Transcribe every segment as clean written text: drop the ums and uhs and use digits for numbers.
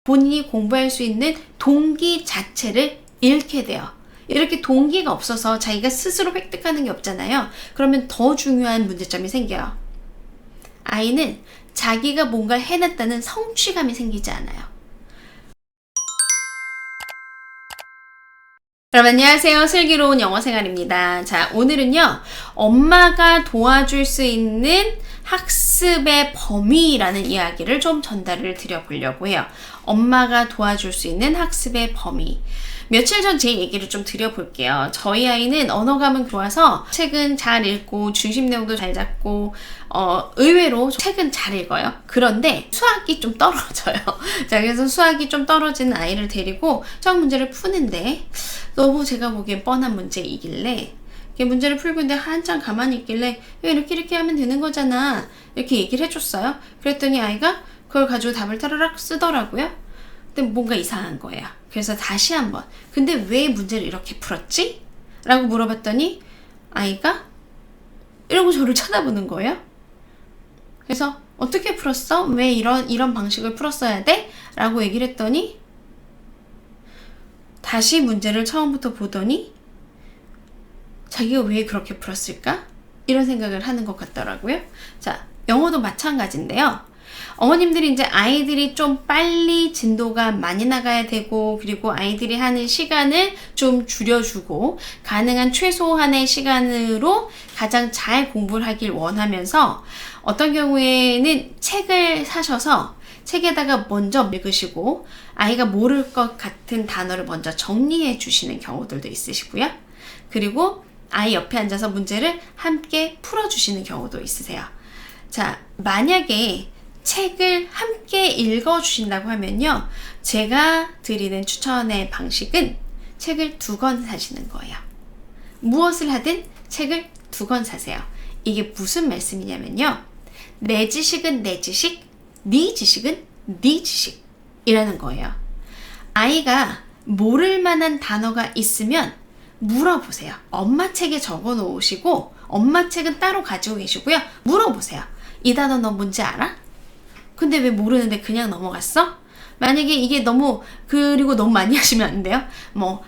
본인이 공부할 수 있는 동기 자체를 잃게 돼요. 이렇게 동기가 없어서 자기가 스스로 획득하는 게 없잖아요. 그러면 더 중요한 문제점이 생겨요. 아이는 자기가 뭔가를 해냈다는 성취감이 생기지 않아요. 여러분 안녕하세요. 슬기로운 영어생활입니다. 자, 오늘은요, 엄마가 도와줄 수 있는 학습의 범위라는 이야기를 좀 전달을 드려보려고 해요. 엄마가 도와줄 수 있는 학습의 범위. 며칠 전 제 얘기를 좀 드려볼게요. 저희 아이는 언어감은 좋아서 책은 잘 읽고 중심 내용도 잘 잡고 의외로 책은 잘 읽어요. 그런데 수학이 좀 떨어져요. 자, 그래서 수학이 좀 떨어지는 아이를 데리고 수학 문제를 푸는데 너무 제가 보기엔 뻔한 문제이길래 문제를 풀고 있는데 한참 가만히 있길래 이렇게 하면 되는 거잖아, 이렇게 얘기를 해줬어요. 그랬더니 아이가 그걸 가지고 답을 타르락 쓰더라고요. 근데 뭔가 이상한 거예요. 그래서 다시 한번, 근데 왜 문제를 이렇게 풀었지? 라고 물어봤더니 아이가 이러고 저를 쳐다보는 거예요. 그래서 어떻게 풀었어? 왜 이런 방식을 풀었어야 돼? 라고 얘기를 했더니 다시 문제를 처음부터 보더니 자기가 왜 그렇게 풀었을까? 이런 생각을 하는 것 같더라고요. 자, 영어도 마찬가지인데요. 어머님들이 이제 아이들이 좀 빨리 진도가 많이 나가야 되고, 그리고 아이들이 하는 시간을 좀 줄여주고 가능한 최소한의 시간으로 가장 잘 공부를 하길 원하면서 어떤 경우에는 책을 사셔서 책에다가 먼저 읽으시고 아이가 모를 것 같은 단어를 먼저 정리해 주시는 경우들도 있으시고요. 그리고 아이 옆에 앉아서 문제를 함께 풀어주시는 경우도 있으세요. 자, 만약에 책을 함께 읽어주신다고 하면요, 제가 드리는 추천의 방식은 책을 2권 사시는 거예요. 무엇을 하든 책을 2권 사세요. 이게 무슨 말씀이냐면요, 내 지식은 내 지식, 네 지식은 네 지식이라는 거예요. 아이가 모를 만한 단어가 있으면 물어보세요. 엄마 책에 적어 놓으시고 엄마 책은 따로 가지고 계시고요. 물어보세요. 이 단어 너 뭔지 알아? 근데 왜 모르는데 그냥 넘어갔어? 만약에 이게 그리고 너무 많이 하시면 안 돼요.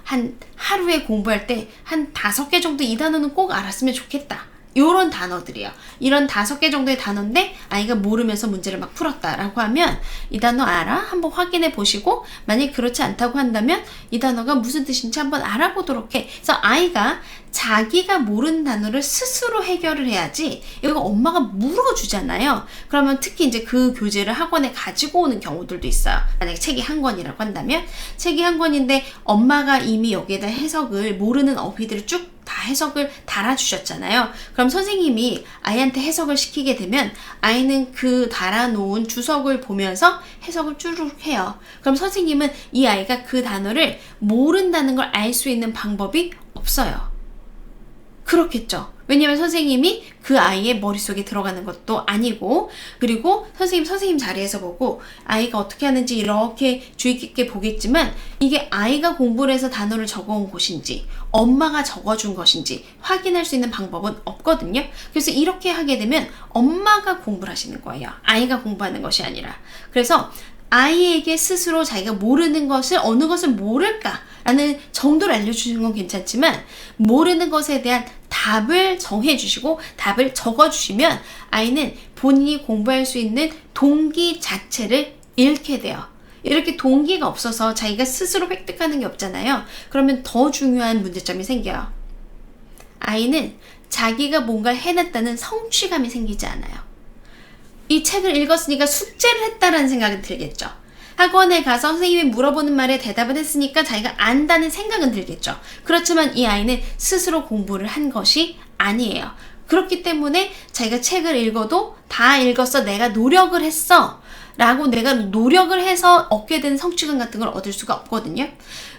한 하루에 공부할 때 한 5개 정도 이 단어는 꼭 알았으면 좋겠다, 요런 단어들이에요. 이런 5개 정도의 단어인데 아이가 모르면서 문제를 막 풀었다라고 하면 이 단어 알아? 한번 확인해 보시고, 만약에 그렇지 않다고 한다면 이 단어가 무슨 뜻인지 한번 알아보도록 해. 그래서 아이가 자기가 모르는 단어를 스스로 해결을 해야지, 이거 엄마가 물어주잖아요. 그러면 특히 이제 그 교재를 학원에 가지고 오는 경우들도 있어요. 만약에 책이 한 권이라고 한다면, 책이 한 권인데 엄마가 이미 여기에다 해석을, 모르는 어휘들을 쭉 다 해석을 달아주셨잖아요. 그럼 선생님이 아이한테 해석을 시키게 되면 아이는 그 달아놓은 주석을 보면서 해석을 쭈르륵 해요. 그럼 선생님은 이 아이가 그 단어를 모른다는 걸 알 수 있는 방법이 없어요. 그렇겠죠. 왜냐면 선생님이 그 아이의 머릿속에 들어가는 것도 아니고, 그리고 선생님 자리에서 보고 아이가 어떻게 하는지 이렇게 주의 깊게 보겠지만, 이게 아이가 공부를 해서 단어를 적어온 곳인지 엄마가 적어준 것인지 확인할 수 있는 방법은 없거든요. 그래서 이렇게 하게 되면 엄마가 공부를 하시는 거예요. 아이가 공부하는 것이 아니라. 그래서 아이에게 스스로 자기가 모르는 것을, 어느 것을 모를까라는 정도를 알려주시는 건 괜찮지만, 모르는 것에 대한 답을 정해주시고 답을 적어주시면 아이는 본인이 공부할 수 있는 동기 자체를 잃게 돼요. 이렇게 동기가 없어서 자기가 스스로 획득하는 게 없잖아요. 그러면 더 중요한 문제점이 생겨요. 아이는 자기가 뭔가를 해냈다는 성취감이 생기지 않아요. 이 책을 읽었으니까 숙제를 했다라는 생각은 들겠죠. 학원에 가서 선생님이 물어보는 말에 대답을 했으니까 자기가 안다는 생각은 들겠죠. 그렇지만 이 아이는 스스로 공부를 한 것이 아니에요. 그렇기 때문에 자기가 책을 읽어도 다 읽었어, 내가 노력을 했어 라고, 내가 노력을 해서 얻게 된 성취감 같은 걸 얻을 수가 없거든요.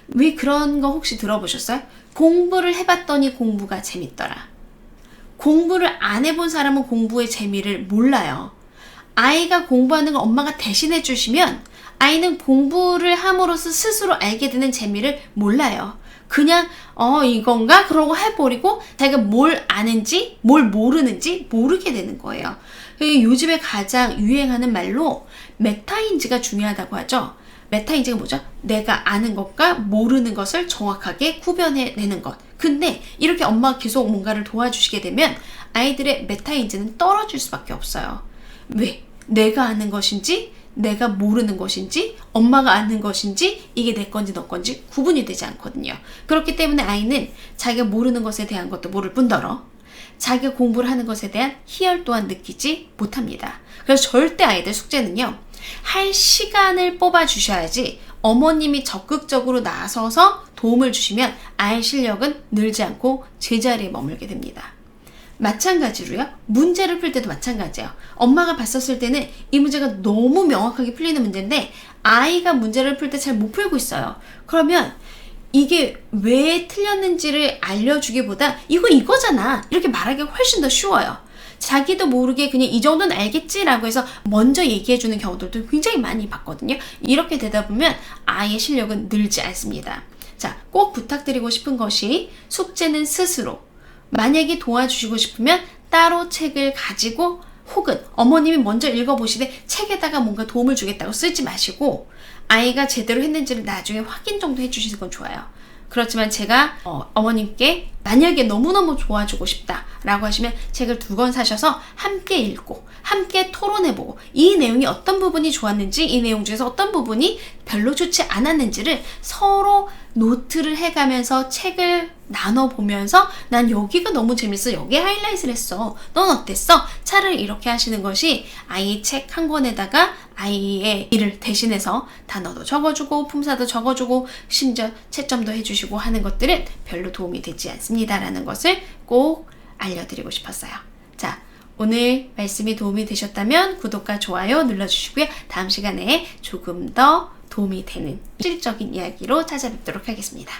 왜 그런 거 혹시 들어보셨어요? 공부를 해봤더니 공부가 재밌더라. 공부를 안 해본 사람은 공부의 재미를 몰라요. 아이가 공부하는 걸 엄마가 대신해 주시면 아이는 공부를 함으로써 스스로 알게 되는 재미를 몰라요. 그냥 이건가? 그러고 해버리고 자기가 뭘 아는지 뭘 모르는지 모르게 되는 거예요. 요즘에 가장 유행하는 말로 메타인지가 중요하다고 하죠. 메타인지가 뭐죠? 내가 아는 것과 모르는 것을 정확하게 구별해내는 것. 근데 이렇게 엄마가 계속 뭔가를 도와주시게 되면 아이들의 메타인지는 떨어질 수밖에 없어요. 왜? 내가 아는 것인지 내가 모르는 것인지 엄마가 아는 것인지 이게 내 건지 너 건지 구분이 되지 않거든요. 그렇기 때문에 아이는 자기가 모르는 것에 대한 것도 모를 뿐더러 자기가 공부를 하는 것에 대한 희열 또한 느끼지 못합니다. 그래서 절대 아이들 숙제는요, 할 시간을 뽑아 주셔야지 어머님이 적극적으로 나서서 도움을 주시면 아이 실력은 늘지 않고 제자리에 머물게 됩니다. 마찬가지로요, 문제를 풀 때도 마찬가지예요. 엄마가 봤었을 때는 이 문제가 너무 명확하게 풀리는 문제인데 아이가 문제를 풀 때 잘 못 풀고 있어요. 그러면 이게 왜 틀렸는지를 알려주기보다 이거잖아 이렇게 말하기가 훨씬 더 쉬워요. 자기도 모르게 그냥 이 정도는 알겠지라고 해서 먼저 얘기해주는 경우들도 굉장히 많이 봤거든요. 이렇게 되다 보면 아이의 실력은 늘지 않습니다. 자, 꼭 부탁드리고 싶은 것이 숙제는 스스로, 만약에 도와주시고 싶으면 따로 책을 가지고 혹은 어머님이 먼저 읽어보시되 책에다가 뭔가 도움을 주겠다고 쓰지 마시고 아이가 제대로 했는지를 나중에 확인 정도 해주시는 건 좋아요. 그렇지만 제가 어머님께 만약에 너무너무 도와주고 싶다라고 하시면 책을 2권 사셔서 함께 읽고 함께 토론해보고 이 내용이 어떤 부분이 좋았는지 이 내용 중에서 어떤 부분이 별로 좋지 않았는지를 서로 노트를 해가면서 책을 나눠보면서 난 여기가 너무 재밌어, 여기에 하이라이트를 했어, 넌 어땠어? 차라리 이렇게 하시는 것이 아이 책 한 권에다가 아이의 일을 대신해서 단어도 적어주고 품사도 적어주고 심지어 채점도 해주시고 하는 것들은 별로 도움이 되지 않습니다 라는 것을 꼭 알려드리고 싶었어요. 자, 오늘 말씀이 도움이 되셨다면 구독과 좋아요 눌러주시고요. 다음 시간에 조금 더 도움이 되는 실질적인 이야기로 찾아뵙도록 하겠습니다.